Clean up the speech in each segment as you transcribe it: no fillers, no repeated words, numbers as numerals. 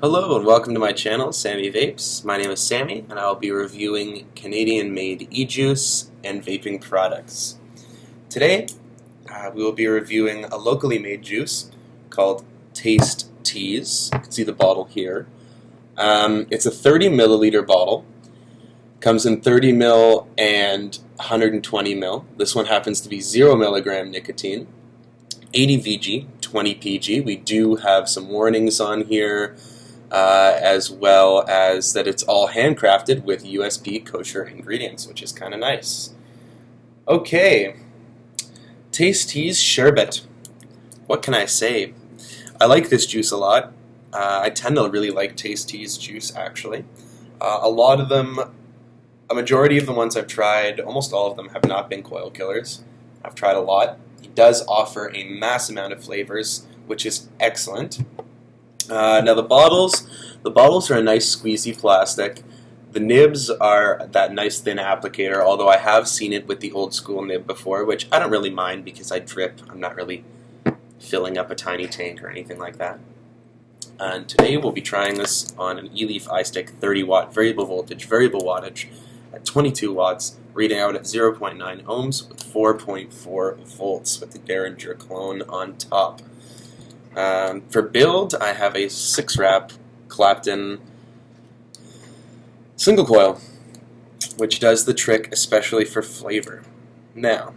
Hello and welcome to my channel, Sammy Vapes. My name is Sammy and I'll be reviewing Canadian-made e-juice and vaping products. Today, we will be reviewing a locally made juice called Taste Tease. You can see the bottle here. It's a 30 milliliter bottle. Comes in 30 ml and 120 ml. This one happens to be 0 milligram nicotine, 80 VG, 20 PG. We do have some warnings on here, as well as that it's all handcrafted with USP kosher ingredients, which is kind of nice. Okay, Taste Tease Sherbert. What can I say? I like this juice a lot. I tend to really like Taste Tease juice, actually. A majority of the ones I've tried, almost all of them, have not been coil killers. I've tried a lot. He does offer a mass amount of flavors, which is excellent. Now the bottles are a nice squeezy plastic. The nibs are that nice thin applicator, although I have seen it with the old school nib before, which I don't really mind because I drip. I'm not really filling up a tiny tank or anything like that. And today we'll be trying this on an e-leaf iStick 30 watt variable voltage, variable wattage at 22 watts, reading out at 0.9 ohms with 4.4 volts with the Derringer clone on top. For build, I have a 6-wrap Clapton single coil, which does the trick, especially for flavor. Now,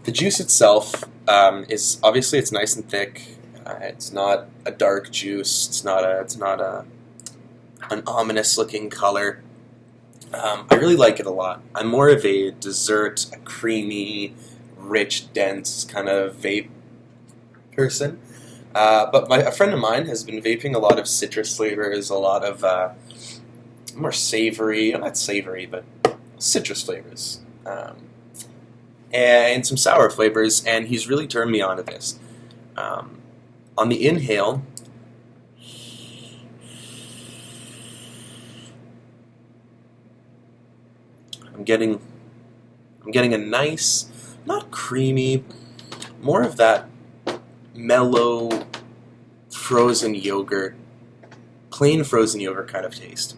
the juice itself is obviously it's nice and thick. It's not a dark juice. It's not an ominous looking color. I really like it a lot. I'm more of a dessert, a creamy, rich, dense kind of vape person. But a friend of mine has been vaping a lot of citrus flavors, a lot of more savory, not savory, but citrus flavors, and some sour flavors, and he's really turned me on to this. On the inhale, I'm getting a nice, not creamy, more of that mellow frozen yogurt, plain frozen yogurt kind of taste,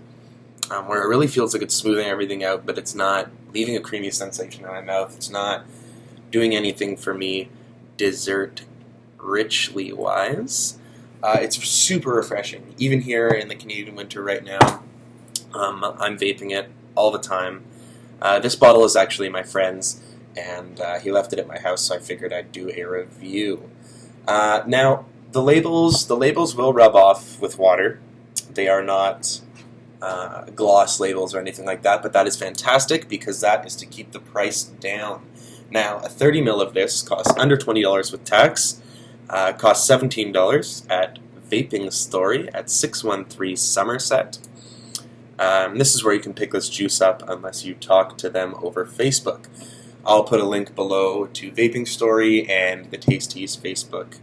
where it really feels like it's smoothing everything out, but it's not leaving a creamy sensation in my mouth. It's not doing anything for me dessert richly wise. It's super refreshing. Even here in the Canadian winter right now, I'm vaping it all the time. This bottle is actually my friend's, and he left it at my house, so I figured I'd do a review. Now, the labels will rub off with water. They are not gloss labels or anything like that, but that is fantastic because that is to keep the price down. Now, a 30 ml of this costs under $20 with tax. Costs $17 at Vaping Story at 613 Somerset. This is where you can pick this juice up unless you talk to them over Facebook. I'll put a link below to Vaping Story and the Taste Tease Facebook.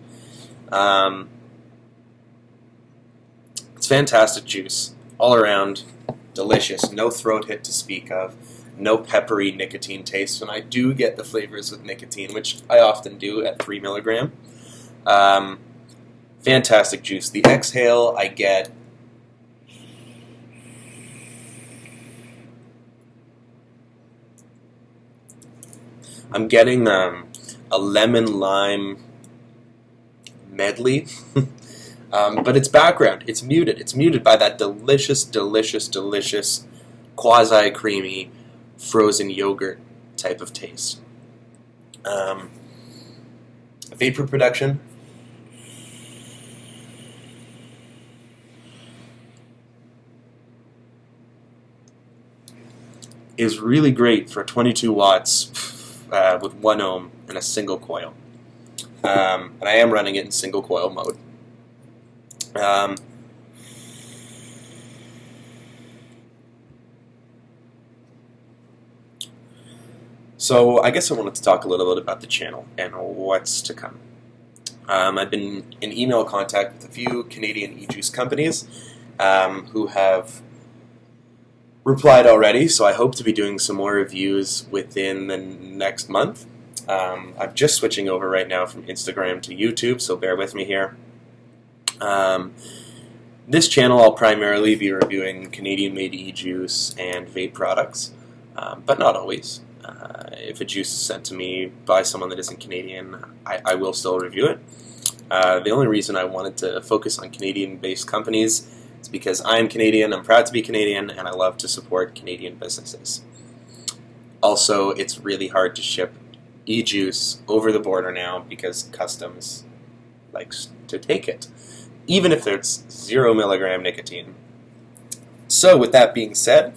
It's fantastic juice. All around, delicious. No throat hit to speak of. No peppery nicotine taste. And I do get the flavors with nicotine, which I often do at 3 milligram. Fantastic juice. The exhale, I get I'm getting a lemon-lime medley, but it's background. It's muted. It's muted by that delicious, delicious, delicious quasi-creamy frozen yogurt type of taste. Vapor production. Is really great for 22 watts with 1 ohm and a single coil. And I am running it in single coil mode. So I guess I wanted to talk a little bit about the channel and what's to come. I've been in email contact with a few Canadian e-juice companies who have replied already, so I hope to be doing some more reviews within the next month. I'm just switching over right now from Instagram to YouTube, so bear with me here. But I am running it in single coil mode. So I guess I wanted to talk a little bit about the channel and what's to come. I've been in email contact with a few Canadian e-juice companies who have replied already, so I hope to be doing some more reviews within the next month. I'm just switching over right now from Instagram to YouTube, so bear with me here. This channel I'll primarily be reviewing Canadian-made e-juice and vape products, but not always. If a juice is sent to me by someone that isn't Canadian, I will still review it. The only reason I wanted to focus on Canadian-based companies is because I'm Canadian, I'm proud to be Canadian, and I love to support Canadian businesses. Also, it's really hard to ship e-juice over the border now because customs likes to take it, even if there's 0 milligram nicotine. So with that being said,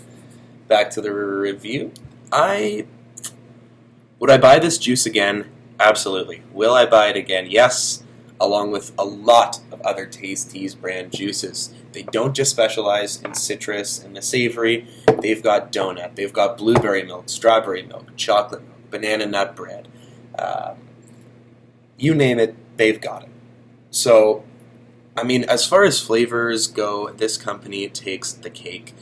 back to the review. Would I buy this juice again? Absolutely. Will I buy it again? Yes, along with a lot of other Taste Tease brand juices. They don't just specialize in citrus and the savory. They've got donut, they've got blueberry milk, strawberry milk, chocolate milk, banana nut bread. You name it, they've got it. So, I mean, as far as flavors go, this company takes the cake.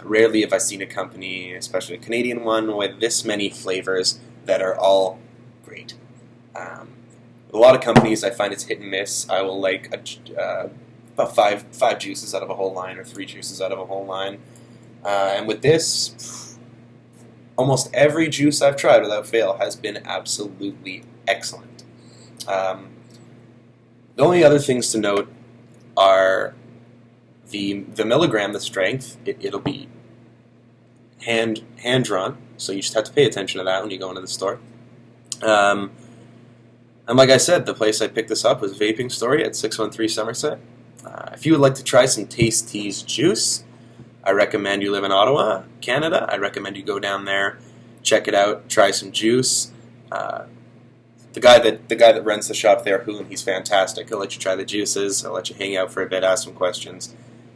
Rarely have I seen a company, especially a Canadian one, with this many flavors that are all great. A lot of companies, I find it's hit and miss. I will like about five juices out of a whole line or 3 juices out of a whole line. And with this, almost every juice I've tried without fail has been absolutely excellent. The only other things to note are the milligram, the strength. It'll be hand drawn, so you just have to pay attention to that when you go into the store. And like I said, the place I picked this up was Vaping Story at 613 Somerset. If you would like to try some Taste Tease juice, I recommend you live in Ottawa, Canada. I recommend you go down there, check it out, try some juice. The guy that runs the shop there, Hoon, he's fantastic. He'll let you try the juices. He'll let you hang out for a bit, ask some questions.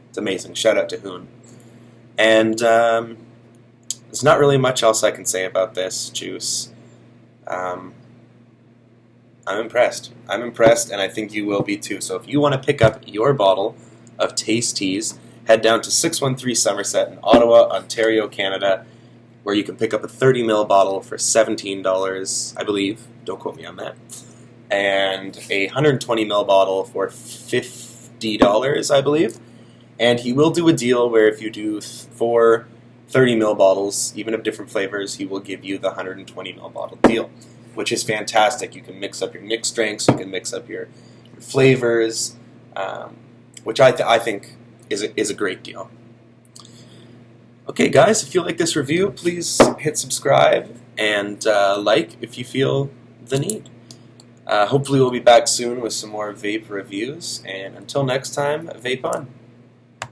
It's amazing. Shout out to Hoon. And there's not really much else I can say about this juice. I'm impressed. I'm impressed, and I think you will be too. So if you want to pick up your bottle of Taste Tease, head down to 613 Somerset in Ottawa, Ontario, Canada, where you can pick up a 30 ml bottle for $17, I believe. Don't quote me on that. And a 120 ml bottle for $50, I believe. And he will do a deal where if you do 4 30 ml bottles, even of different flavors, he will give you the 120 ml bottle deal, which is fantastic. You can mix up your mixed drinks, you can mix up your flavors, which I think is a great deal. Okay, guys, if you like this review, please hit subscribe and like if you feel the need. Hopefully we'll be back soon with some more vape reviews, and until next time, vape on.